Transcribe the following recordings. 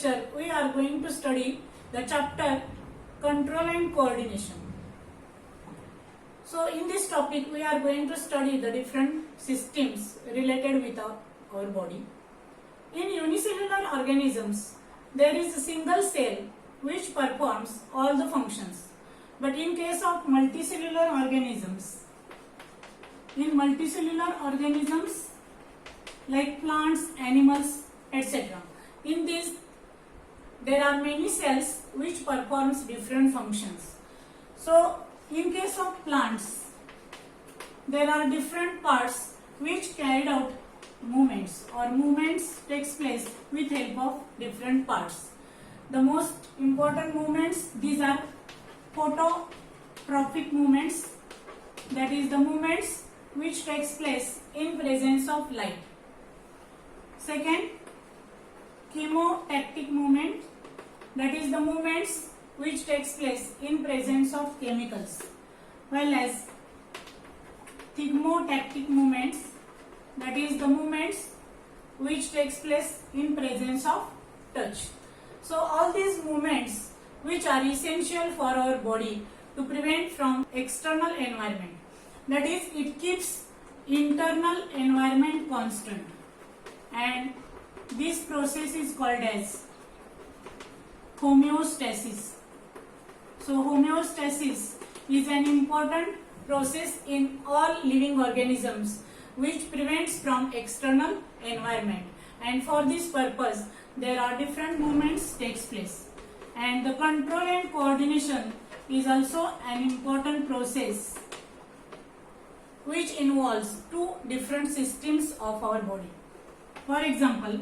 lecture we are going to study the chapter control and coordination. So in this topic we are going to study the different systems related with our body. In unicellular organisms there is a single cell which performs all the functions. But in case of multicellular organisms, like plants, animals, etc. in these there are many cells which performs different functions. So in case of plants there are different parts which carried out movements, or movements takes place with help of different parts. The most important movements, these are phototrophic movements, that is the movements which takes place in presence of light. Second, chemotactic movement, that is the movements which takes place in presence of chemicals, while as thigmotactic movements, that is the movements which takes place in presence of touch. So all these movements which are essential for our body to prevent from external environment, that is it keeps internal environment constant, and this process is called as homeostasis. So homeostasis is an important process in all living organisms which prevents from external environment, and for this purpose there are different movements takes place. And the control and coordination is also an important process which involves two different systems of our body. For example,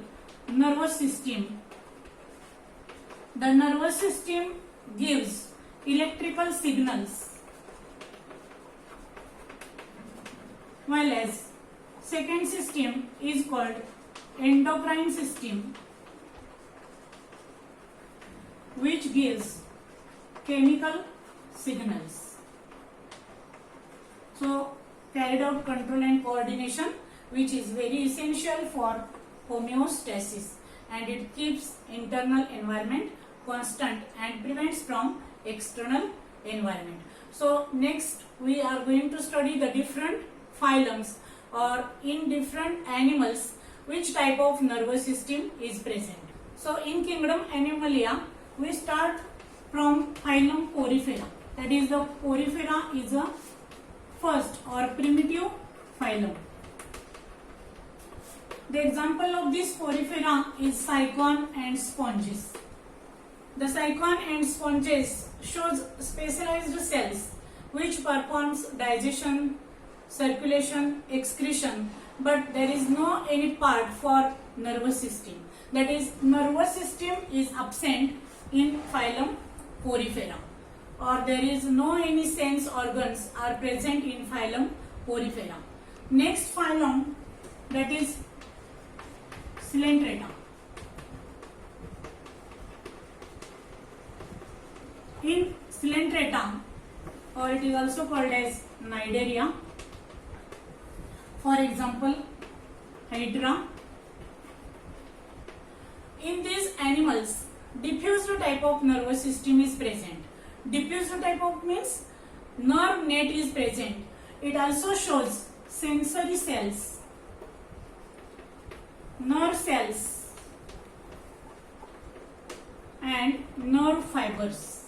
nervous system. The nervous system gives electrical signals, while as second system is called endocrine system, which gives chemical signals. So carried out control and coordination, which is very essential for homeostasis, and it keeps internal environment constant and prevents from external environment. So next we are going to study the different phylums, or in different animals which type of nervous system is present. So in kingdom Animalia we start from phylum Porifera, that is the Porifera is a first or primitive phylum. The example of this Porifera is cycon and sponges. The cycon and sponges shows specialized cells which performs digestion, circulation, excretion, but there is no any part for nervous system. That is, nervous system is absent in phylum Porifera, or there is no any sense organs are present in phylum Porifera. Next phylum, that is Coelenterata. In Coelenterata, or it is also called as Cnidaria, for example Hydra. In these animals diffused type of nervous system is present. Diffused type of means nerve net is present. It also shows sensory cells, nerve cells and nerve fibers,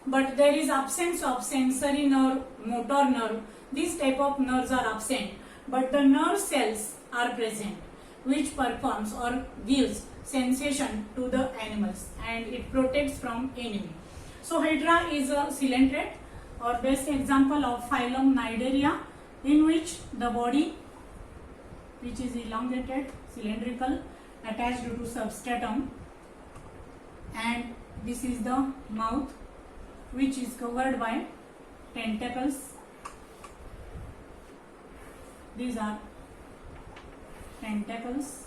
but there is absence of sensory nerve, motor nerve. These type of nerves are absent, but the nerve cells are present which performs or gives sensation to the animals, and it protects from enemy. So Hydra is a coelenterate, or best example of phylum Cnidaria, in which the body which is elongated, cylindrical, attached to substratum, and this is the mouth which is covered by tentacles. These are tentacles.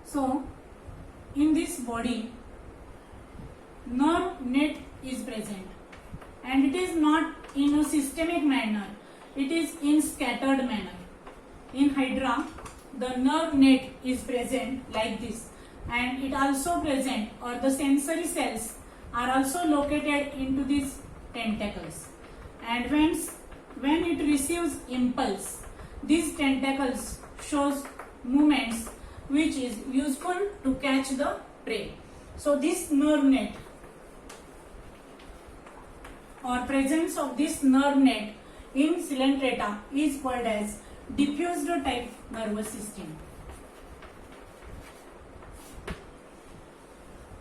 So in this body nerve net is present, and it is not in a systemic manner. it is in scattered manner. In hydra, the nerve net is present like this, and it also present, or the sensory cells are also located into these tentacles. And when it receives impulse, these tentacles shows movements which is useful to catch the prey. So this nerve net or presence of this nerve net in Coelenterata is called as diffused type nervous system.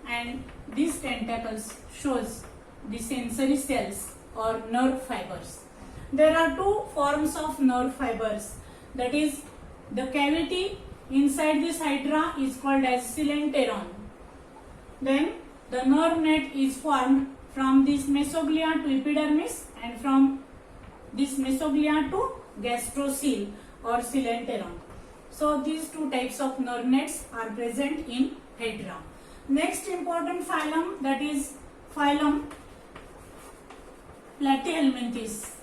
And these tentacles shows the sensory cells or nerve fibers. There are two forms of nerve fibers, that is the cavity inside this hydra is called as coelenteron. Then the nerve net is formed from this mesoglia to epidermis and from this mesoglia to gastrocele or coelenteron. So these two types of nerve nets are present in hydra. Next important phylum, that is phylum Platyhelminthes.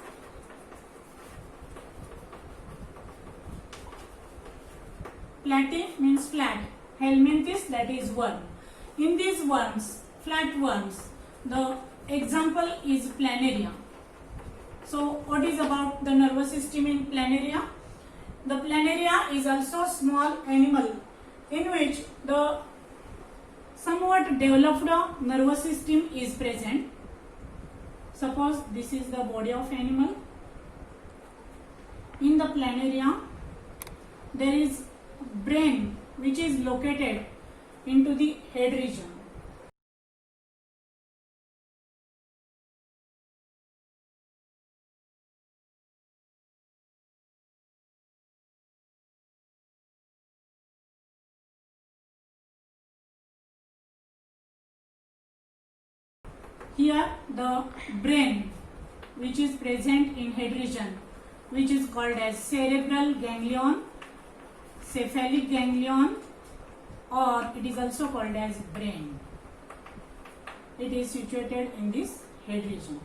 Platy means flat, helminthes that is worm. In these worms, flatworms, the example is planaria. So what is about the nervous system in planaria? The planaria is also a small animal in which the somewhat developed nervous system is present. Suppose this is the body of animal. In the planaria, there is brain which is located into the head region. Here the brain which is present in head region, which is called as cerebral ganglion, cephalic ganglion, or it is also called as brain. It is situated in this head region,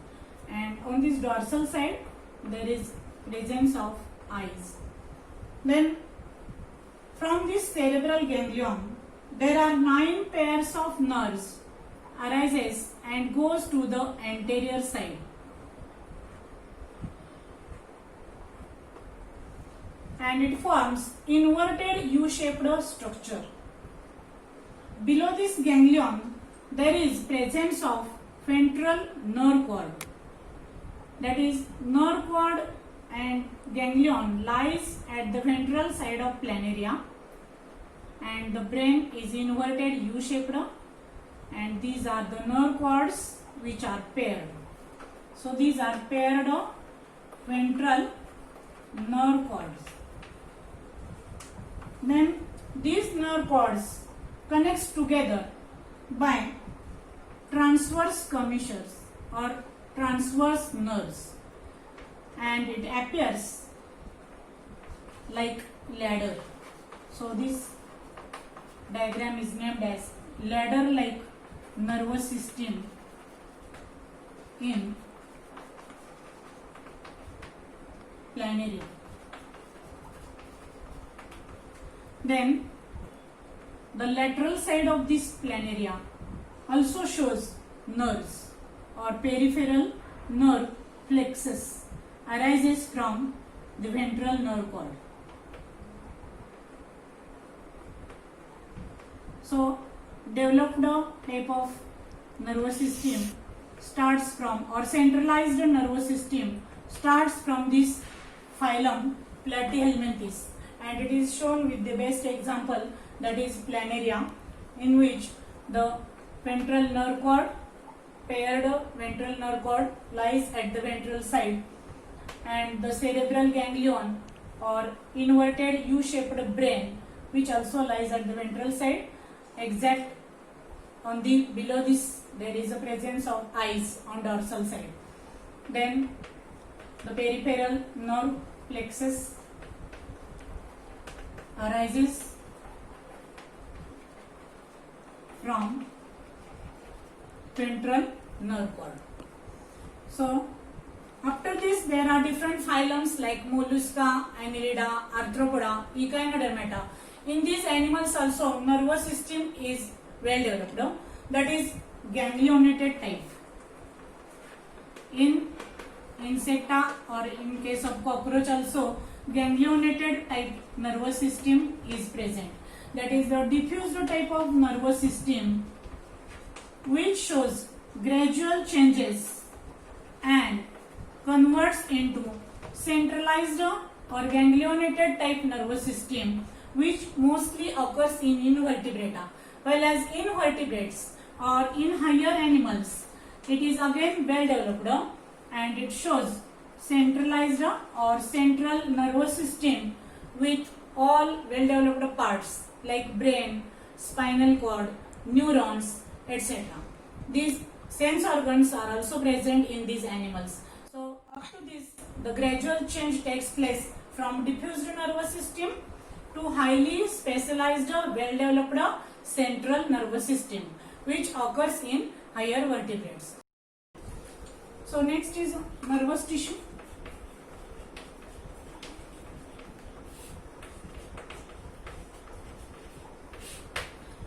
and on this dorsal side there is presence of eyes. Then from this cerebral ganglion there are 9 pairs of nerves arises and goes to the anterior side. And it forms inverted U-shaped structure. Below this ganglion, there is presence of ventral nerve cord. That is, nerve cord and ganglion lies at the ventral side of planaria, and the brain is inverted U-shaped, and these are the nerve cords which are paired. So these are paired ventral nerve cords. Then these nerve cords connects together by transverse commissures or transverse nerves, and it appears like ladder. So this diagram is named as ladder like nervous system in planaria. Then the lateral side of this planaria also shows nerves or peripheral nerve plexus arises from the ventral nerve cord. So developed type of nervous system starts from, or centralized nervous system starts from this phylum Platyhelminthes, and it is shown with the best example, that is planaria, in which the ventral nerve cord, paired ventral nerve cord lies at the ventral side, and the cerebral ganglion or inverted U-shaped brain which also lies at the ventral side. Exact on the below this there is a presence of eyes on dorsal side. Then the peripheral nerve plexus arises from ventral nerve cord. So After this, there are different phylums like Mollusca, Annelida, Arthropoda, Echinodermata. In these animals also, nervous system is well developed. That is ganglionated type. In insecta or in case of cockroach also, ganglionated type nervous system is present. That is the diffused type of nervous system which shows gradual changes and converts into centralized or ganglionated type nervous system which mostly occurs in invertebrata, while as invertebrates or in higher animals it is again well developed and it shows centralized or central nervous system with all well developed parts like brain, spinal cord, neurons, etc. These sense organs are also present in these animals. So up to this, the gradual change takes place from diffused nervous system to highly specialized well developed central nervous system which occurs in higher vertebrates. So next is nervous tissue.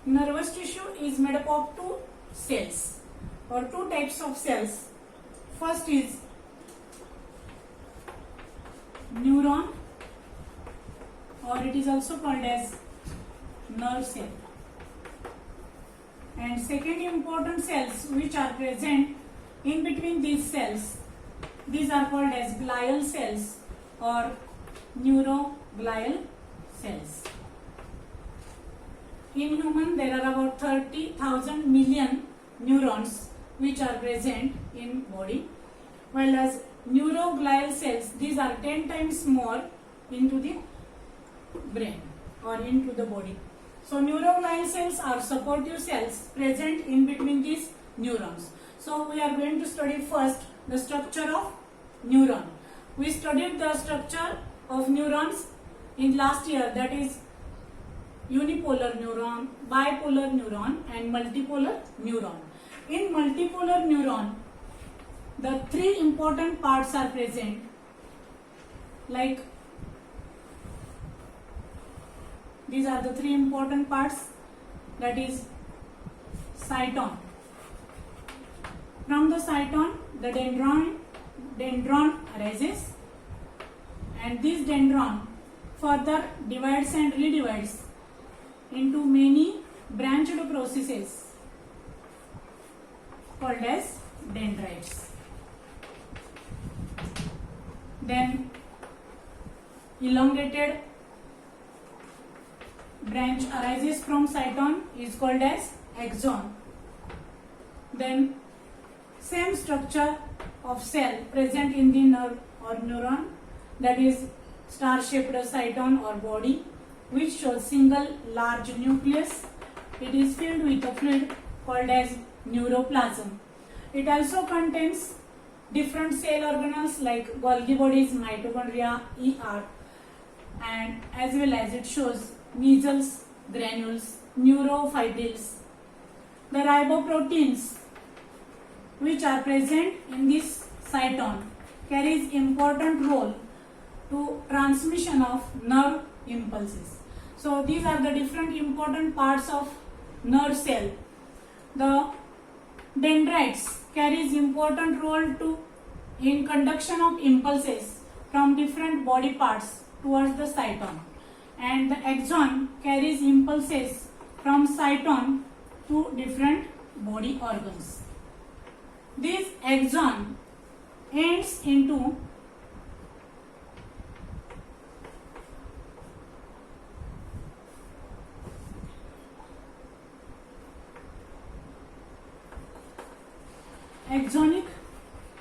Nervous tissue is made up of two cells or two types of cells. First is neuron, or it is also called as nerve cell. And second important cells which are present in between these cells, these are called as glial cells or neuroglial cells. In human, there are about 30,000 million neurons which are present in body, while as neuroglial cells, these are 10 times more into the brain or into the body. So neuroglial cells are supportive cells present in between these neurons. So we are going to study first the structure of neuron. We studied the structure of neurons in last year, that is unipolar neuron, bipolar neuron and multipolar neuron. In multipolar neuron, the three important parts are present, like these are the three important parts, that is cyton. From the cyton, the dendron arises, and this dendron further divides and redivides into many branched processes called as dendrites. Then elongated branch arises from cyton is called as axon. Then same structure of cell present in the nerve or neuron, that is star-shaped cyton or body, which shows single large nucleus. It is filled with a fluid called as neuroplasm. It also contains different cell organelles like Golgi bodies, mitochondria, ER, and as well as it shows measles, granules, neurofibrils. The riboproteins which are present in this cyton carries important role to transmission of nerve impulses. So these are the different important parts of nerve cell. The dendrites carries important role in conduction of impulses from different body parts towards the cyton, and the axon carries impulses from cyton to different body organs. This axon ends into axonic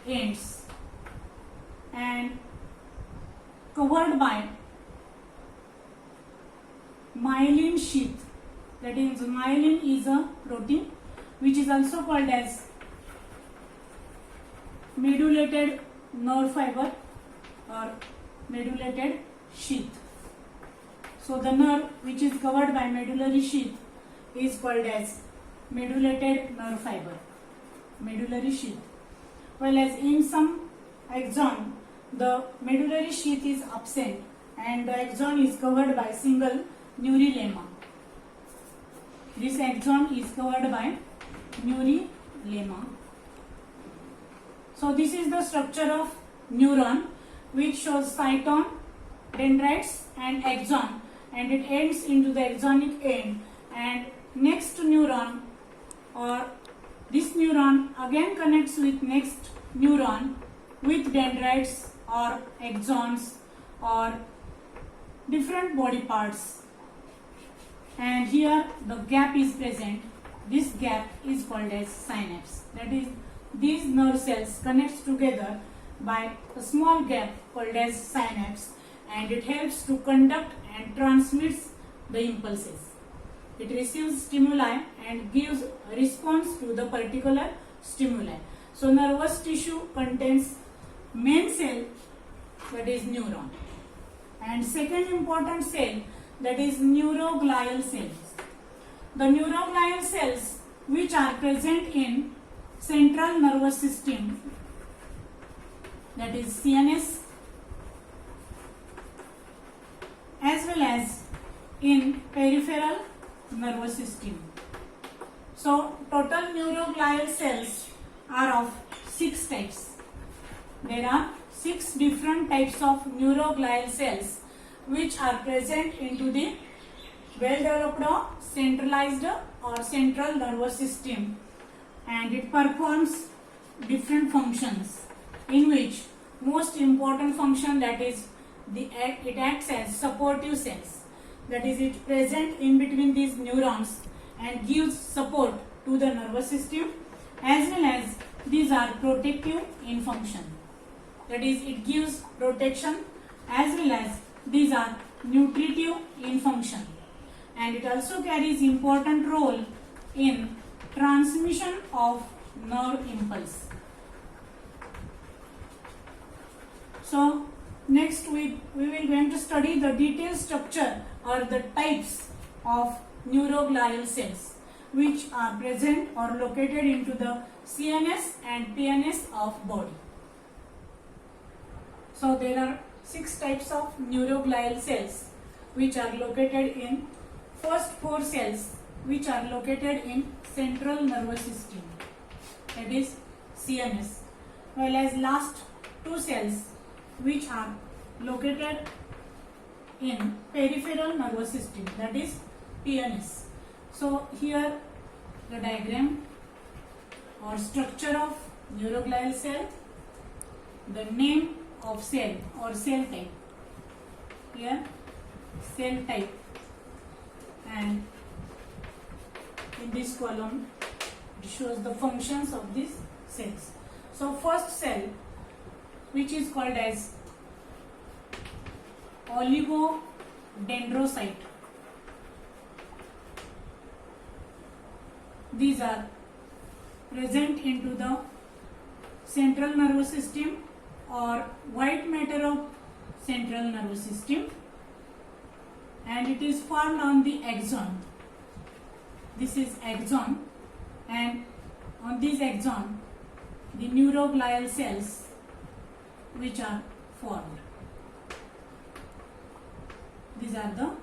ends and covered by myelin sheath. That is, myelin is a protein which is also called as medullated nerve fiber or medullated sheath. So the nerve which is covered by medullary sheath is called as medullated nerve fiber, medullary sheath. Well, as in some axon, the medullary sheath is absent and the axon is covered by single neurilemma. This axon is covered by neurilemma. So this is the structure of neuron, which shows cyton, dendrites and axon, and it ends into the axonic end, and next neuron or this neuron again connects with next neuron with dendrites or axons or different body parts, and here the gap is present. This gap is called as synapse. That is, these nerve cells connects together by a small gap called as synapse, and it helps to conduct and transmits the impulses. It receives stimuli and gives a response to the particular stimuli. So nervous tissue contains main cell, that is neuron, and second important cell, that is neuroglial cells. The neuroglial cells, which are present in central nervous system, that is CNS, as well as in peripheral nervous system. So total neuroglial cells are of 6 types. There are 6 different types of neuroglial cells which are present into the well developed or centralized or central nervous system, and it performs different functions, in which most important function, that is it acts as supportive cells. That is, it present in between these neurons and gives support to the nervous system, as well as these are protective in function. That is, it gives protection, as well as these are nutritive in function, and it also carries important role in transmission of nerve impulse. So next we will going to study the detailed structure or the types of neuroglial cells which are present or located into the CNS and PNS of body. So there are 6 types of neuroglial cells which are located in first 4 cells which are located in central nervous system, that is CNS, while as last 2 cells which are located in peripheral nervous system, that is PNS. So here the diagram or structure of neuroglial cell, the name of cell or cell type, here cell type, and in this column it shows the functions of these cells. So first cell, which is called as oligodendrocyte. These are present into the central nervous system or white matter of central nervous system, and it is formed on the axon. This is axon, and on this axon the neuroglial cells which are formed. These are the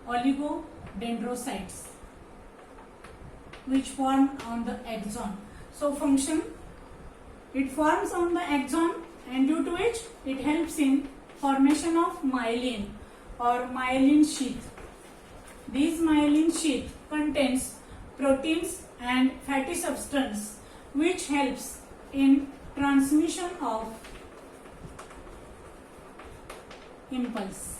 oligodendrocytes which form on the axon. So function, it forms on the axon, and due to which it helps in formation of myelin or myelin sheath. This myelin sheath contains proteins and fatty substance which helps in transmission of impulse.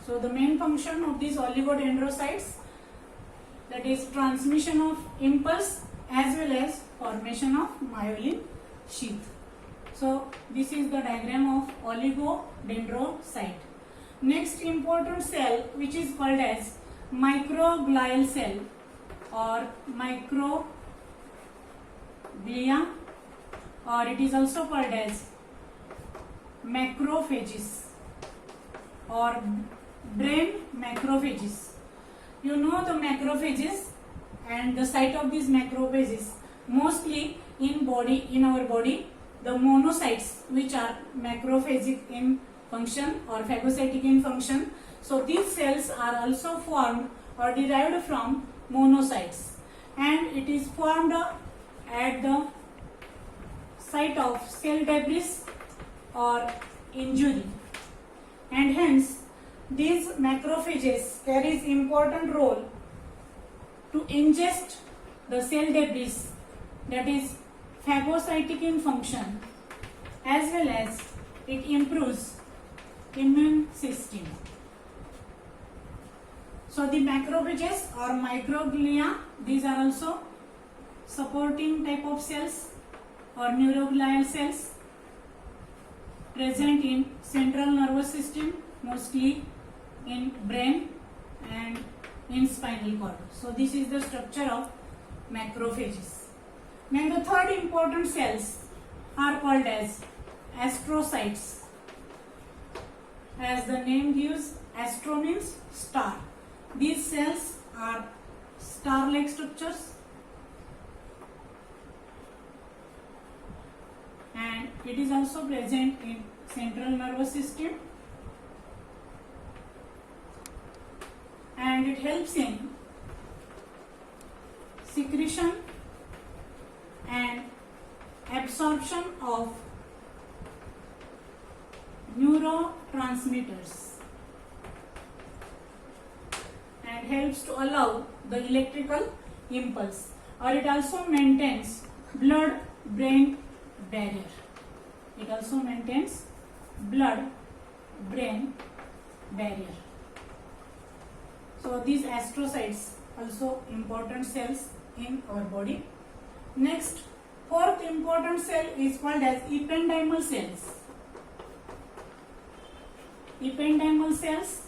So the main function of these oligodendrocytes, that is transmission of impulse as well as formation of myelin sheath. So this is the diagram of oligodendrocyte. Next important cell, which is called as microglial cell or microglia, or it is also called as macrophages or brain macrophages. You know the macrophages and the site of these macrophages mostly in our body, the monocytes, which are macrophagic in function or phagocytic in function. So these cells are also formed or derived from monocytes, and it is formed at the site of cell debris or injury, and hence these macrophages carries important role to ingest the cell debris, that is phagocytic in function, as well as it improves immune system. So the macrophages or microglia, these are also supporting type of cells or neuroglial cells present in central nervous system, mostly in brain and in spinal cord. So this is the structure of macrophages. Now the third important cells are called as astrocytes. As the name gives, astro means star. These cells are star-like structures, and it is also present in central nervous system, and it helps in secretion and absorption of neurotransmitters, and helps to allow the electrical impulse, or it also maintains blood-brain barrier. It also maintains blood-brain barrier. So these astrocytes also important cells in our body. Next, fourth important cell is called as ependymal cells. Ependymal cells,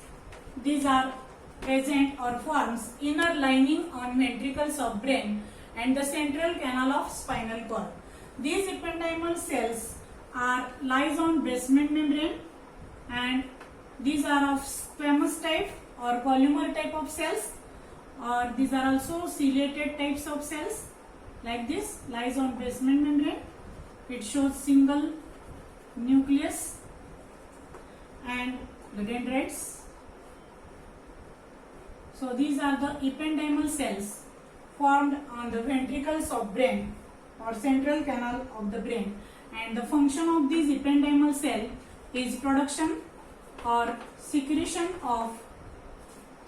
these are present or forms inner lining on ventricles of brain and the central canal of spinal cord. These ependymal cells lies on basement membrane, and these are of squamous type or polymer type of cells, or these are also ciliated types of cells. Like this, lies on basement membrane. It shows single nucleus and the dendrites. So these are the ependymal cells formed on the ventricles of brain or central canal of the brain, and the function of these ependymal cell is production or secretion of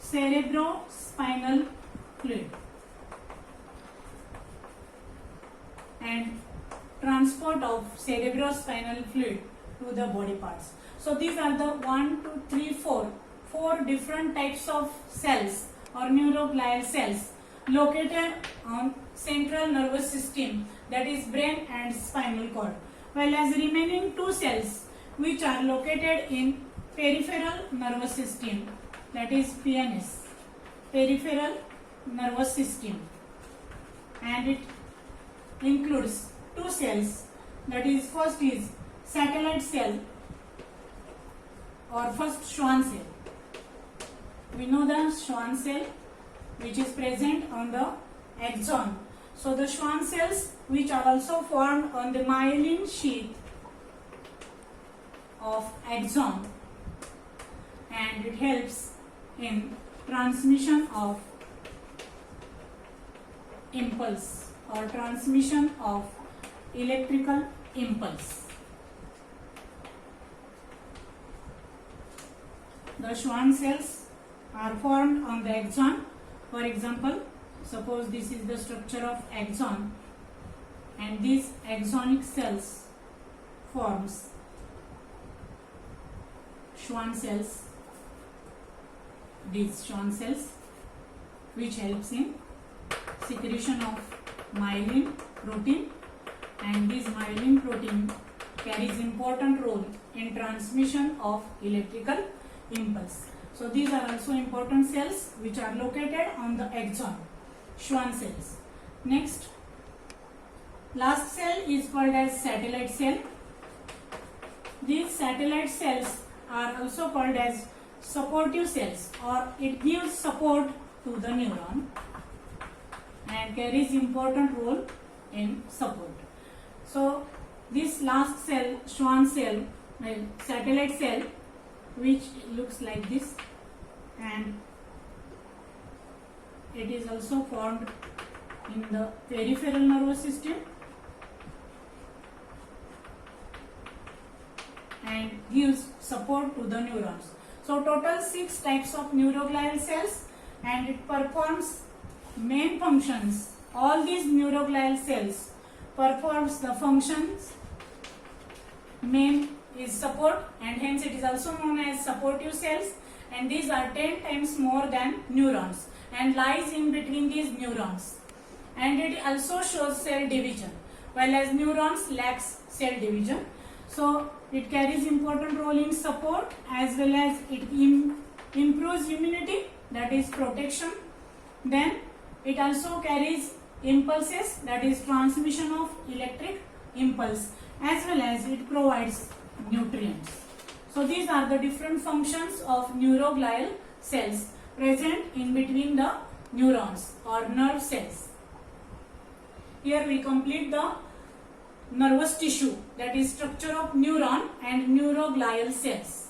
cerebrospinal fluid and transport of cerebrospinal fluid to the body parts. So these are the 4 different types of cells or neuroglial cells located on central nervous system, that is brain and spinal cord, while as remaining 2 cells which are located in peripheral nervous system, that is PNS, peripheral nervous system, and it includes 2 cells, that is first is satellite cell or first Schwann cell. We know the Schwann cell which is present on the axon. So the Schwann cells which are also formed on the myelin sheath of axon, and it helps in transmission of impulse or transmission of electrical impulse. The Schwann cells are formed on the axon. For example, suppose this is the structure of axon, and these axonic cells forms Schwann cells, these Schwann cells which helps in secretion of myelin protein, and this myelin protein carries important role in transmission of electrical impulse. So these are also important cells which are located on the axon, Schwann cells. Next, last cell is called as satellite cell. These satellite cells are also called as supportive cells, or it gives support to the neuron and carries important role in support. So this last cell, Schwann cell, satellite cell, which looks like this, and it is also formed in the peripheral nervous system and gives support to the neurons. So total 6 types of neuroglial cells, and it performs main functions. All these neuroglial cells performs the functions. Main is support, and hence it is also known as supportive cells, and these are 10 times more than neurons and lies in between these neurons, and it also shows cell division, while as neurons lacks cell division. So it carries important role in support, as well as it improves immunity, that is protection. Then it also carries impulses, that is transmission of electric impulse, as well as it provides nutrients. So these are the different functions of neuroglial cells present in between the neurons or nerve cells. Here we complete the nervous tissue, that is structure of neuron and neuroglial cells.